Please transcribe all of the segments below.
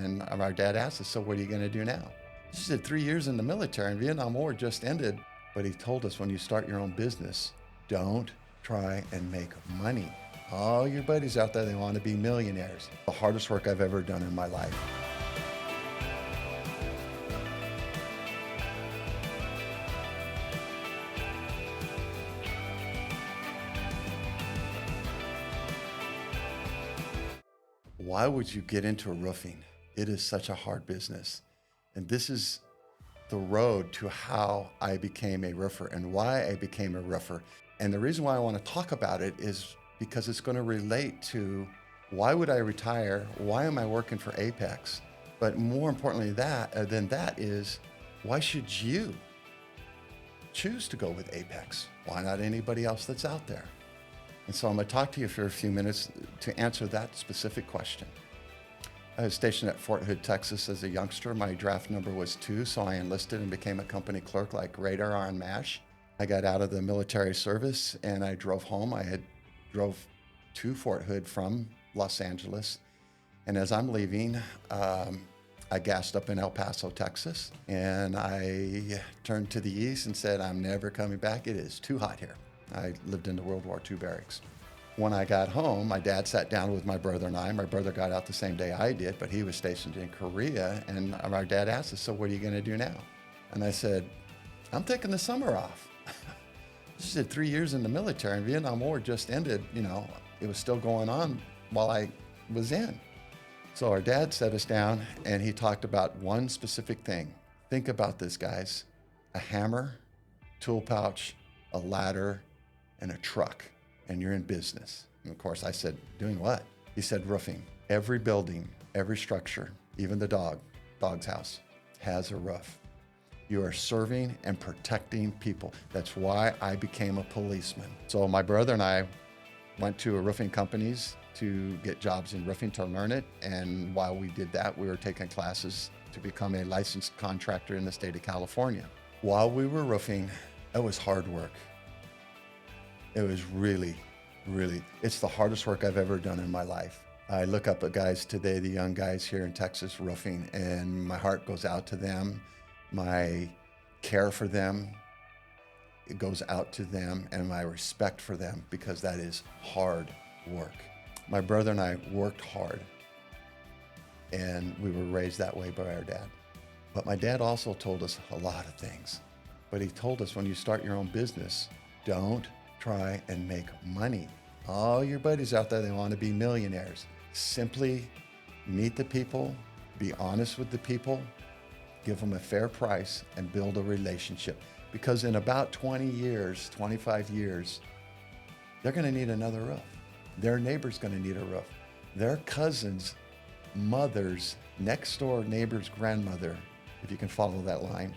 And our dad asked us, so what are you going to do now? She said, 3 years in the military and Vietnam War just ended. But he told us, when you start your own business, don't try and make money. All your buddies out there, they want to be millionaires. The hardest work I've ever done in my life. Why would you get into roofing? It is such a hard business. And this is the road to how I became a roofer and why I became a roofer. And the reason why I want to talk about it is because it's going to relate to why would I retire? Why am I working for Apex? But more importantly than that is, why should you choose to go with Apex? Why not anybody else that's out there? And so I'm going to talk to you for a few minutes to answer that specific question. I was stationed at Fort Hood, Texas as a youngster. My draft number was 2, so I enlisted and became a company clerk like Radar on MASH. I got out of the military service and I drove home. I drove to Fort Hood from Los Angeles. And as I'm leaving, I gassed up in El Paso, Texas. And I turned to the east and said, I'm never coming back. It is too hot here. I lived in the World War II barracks. When I got home, my dad sat down with my brother and I. My brother got out the same day I did, but he was stationed in Korea. And our dad asked us, so what are you going to do now? And I said, I'm taking the summer off. She said, 3 years in the military and Vietnam War just ended. You know, it was still going on while I was in. So our dad sat us down and he talked about one specific thing. Think about this, guys. A hammer, tool pouch, a ladder, and a truck, and you're in business. And of course I said, doing what? He said, roofing. Every building, every structure, even the dog's house, has a roof. You are serving and protecting people. That's why I became a policeman. So my brother and I went to roofing companies to get jobs in roofing to learn it. And while we did that, we were taking classes to become a licensed contractor in the state of California. While we were roofing, it was hard work. It was really, it's the hardest work I've ever done in my life. I look up at guys today, the young guys here in Texas roofing, and my heart goes out to them. My care for them, it goes out to them, and my respect for them, because that is hard work. My brother and I worked hard, and we were raised that way by our dad. But my dad also told us a lot of things. But he told us, when you start your own business, don't try and make money. All your buddies out there, they want to be millionaires. Simply meet the people, be honest with the people, give them a fair price, and build a relationship. Because in about 20 years, 25 years, they're going to need another roof. Their neighbor's going to need a roof. Their cousin's mother's next door neighbor's grandmother, if you can follow that line,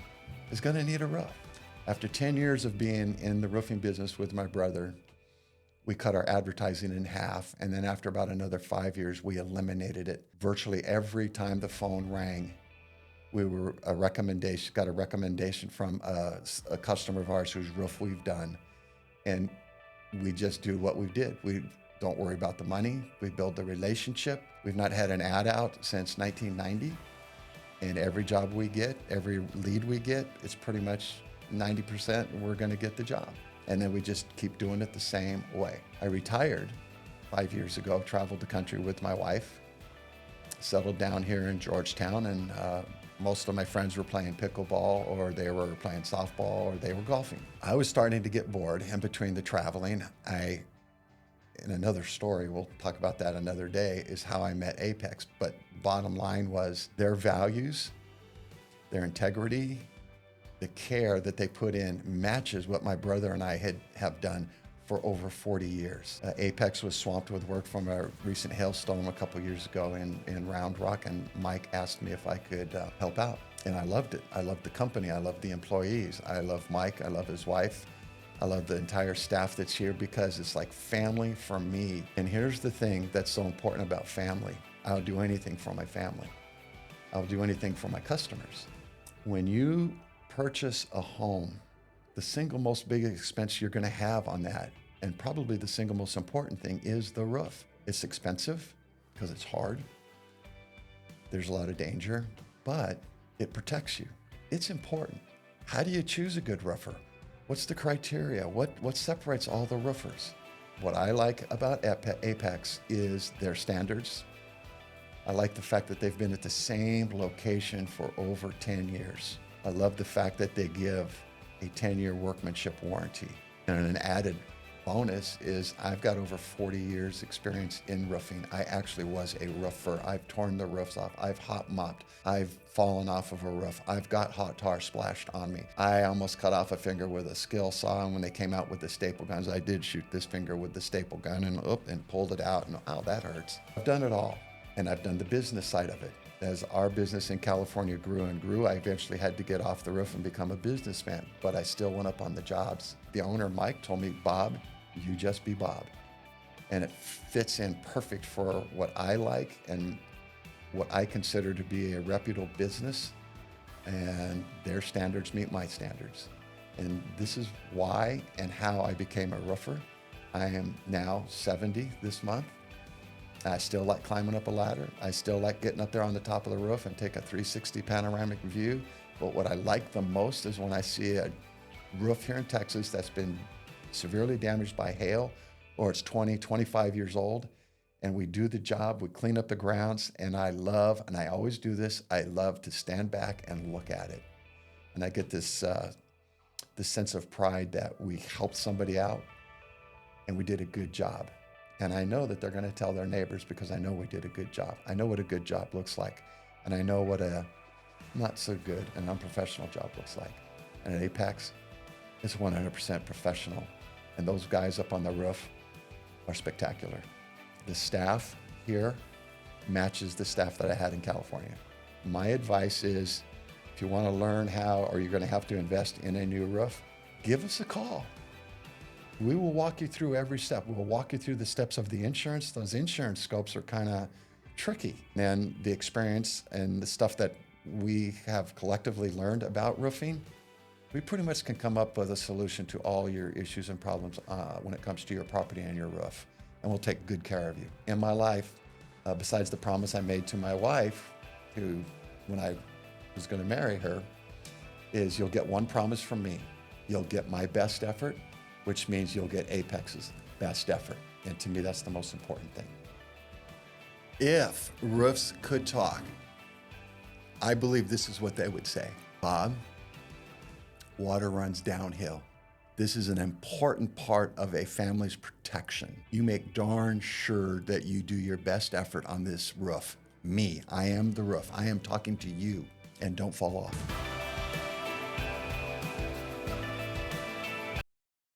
is going to need a roof. After 10 years of being in the roofing business with my brother, we cut our advertising in half. And then after about another 5 years, we eliminated it. Virtually every time the phone rang, we were got a recommendation from a customer of ours whose roof we've done. And we just do what we did. We don't worry about the money. We build the relationship. We've not had an ad out since 1990. And every job we get, every lead we get, it's pretty much 90% we're going to get the job. And then we just keep doing it the same way. I retired 5 years ago, traveled the country with my wife, settled down here in Georgetown, and most of my friends were playing pickleball, or they were playing softball, or they were golfing. I was starting to get bored, and between the traveling, in another story, we'll talk about that another day, is how I met Apex. But bottom line was their values, their integrity, the care that they put in matches what my brother and I have done for over 40 years. Apex was swamped with work from a recent hailstorm a couple years ago in Round Rock, and Mike asked me if I could help out. And I loved it. I loved the company. I loved the employees. I love Mike. I love his wife. I love the entire staff that's here, because it's like family for me. And here's the thing that's so important about family. I'll do anything for my family. I'll do anything for my customers. When you purchase a home, the single most big expense you're going to have on that, and probably the single most important thing, is the roof. It's expensive because it's hard. There's a lot of danger, but it protects you. It's important. How do you choose a good roofer? What's the criteria? What separates all the roofers? What I like about Apex is their standards. I like the fact that they've been at the same location for over 10 years. I love the fact that they give a 10-year workmanship warranty. And an added bonus is I've got over 40 years experience in roofing. I actually was a roofer. I've torn the roofs off. I've hot mopped. I've fallen off of a roof. I've got hot tar splashed on me. I almost cut off a finger with a skill saw, and when they came out with the staple guns, I did shoot this finger with the staple gun and pulled it out, and ow, that hurts. I've done it all, and I've done the business side of it. As our business in California grew and grew, I eventually had to get off the roof and become a businessman, but I still went up on the jobs. The owner, Mike, told me, Bob, you just be Bob. And it fits in perfect for what I like and what I consider to be a reputable business, and their standards meet my standards. And this is why and how I became a roofer. I am now 70 this month. I still like climbing up a ladder. I still like getting up there on the top of the roof and take a 360 panoramic view. But what I like the most is when I see a roof here in Texas that's been severely damaged by hail, or it's 20, 25 years old, and we do the job, we clean up the grounds, and I love, and I always do this, I love to stand back and look at it. And I get this sense of pride that we helped somebody out and we did a good job. And I know that they're going to tell their neighbors because I know we did a good job. I know what a good job looks like. And I know what a not so good and unprofessional job looks like. And at Apex, it's 100% professional. And those guys up on the roof are spectacular. The staff here matches the staff that I had in California. My advice is, if you want to learn how, or you're going to have to invest in a new roof, give us a call. We will walk you through every step. We'll walk you through the steps of the insurance. Those insurance scopes are kind of tricky. And the experience and the stuff that we have collectively learned about roofing, we pretty much can come up with a solution to all your issues and problems when it comes to your property and your roof. And we'll take good care of you. In my life, besides the promise I made to my wife, who, when I was going to marry her, is you'll get one promise from me. You'll get my best effort, which means you'll get Apex's best effort. And to me, that's the most important thing. If roofs could talk, I believe this is what they would say. Bob, water runs downhill. This is an important part of a family's protection. You make darn sure that you do your best effort on this roof. Me, I am the roof. I am talking to you, and don't fall off.